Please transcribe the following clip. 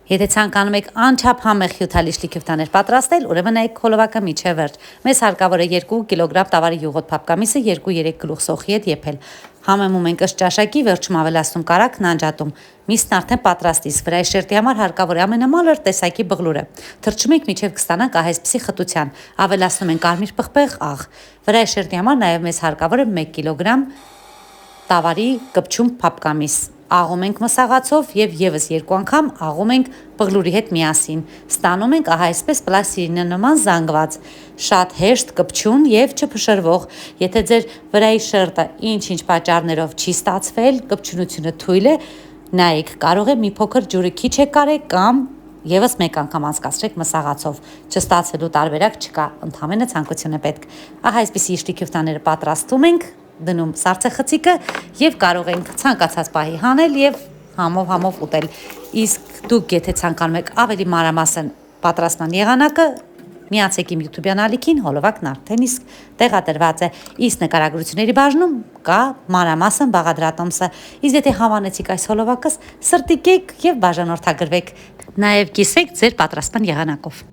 Եթե ցանկանում եք անչափ համեղ հյութալի շլիքյուվտաներ պատրաստել, ուրեմն նայեք խոլովակը միջև վերջ։ Մեզ հարկավոր է 2 կիլոգրամ տավարի յուղոտ փափկամիսը 2-3 գլուխ սոխի հետ եփել։ Համեմում ենք ըստ ճաշակի, վերջում ավելացնում կարագն անջատում։ Միսն արդեն պատրաստ իսկ վրայի շերտի համար հարկավոր է ամենամալր տեսակի բղլուրը։ Թրջում ենք մինչև կստանանք ահեսպսի խտության։ Ավելացնում ենք կարմիր պղպեղ աղ։ Վրայի շերտի համար նաև մեզ հարկավոր է 1 կիլոգրամ տավարի կպչուն փափկամիս։ Աղում ենք մսաղացով եւ եւս 2 անգամ աղում ենք բղլուրի հետ միասին։ Ստանում ենք ահա այսպես պլաստիլինի նման զանգված, շատ հեշտ կպչուն եւ չփշրվող։ Եթե ձեր վրայի շերտը ինչ-ինչ պատճառներով չի ստացվել, կպչունությունը թույլ է, նայեք, կարող է մի փոքր ջուրը քիչ է կարել կամ եւս մեկ անգամ անցկացրեք մսաղացով։ Չստացվելու տարբերակ չկա, ընդհանրապես ցանկություն է պետք։ Ահա այսպիսի շլիքյուվտաները պատրաստում ենք, դնում սառցեխցիկը եւ կարող ենք ցանկացած պահի հանել եւ համով ուտել։ Իսկ դուք եթե ցանկանում եք ավելի մանրամասն պատրաստման եղանակը, միացեք իմ YouTube-յան ալիքին, հոլովակն արդեն իսկ տեղադրված է։ Իսկ նկարագրությունների բաժնում կա մանրամասն բաղադրատոմսը։ Իսկ եթե հավանեցիք այս հոլովակս, սրտիկեք եւ բաժանորդագրվեք։ Նաեւ կիսվեք ձեր պատրաստման եղանակով։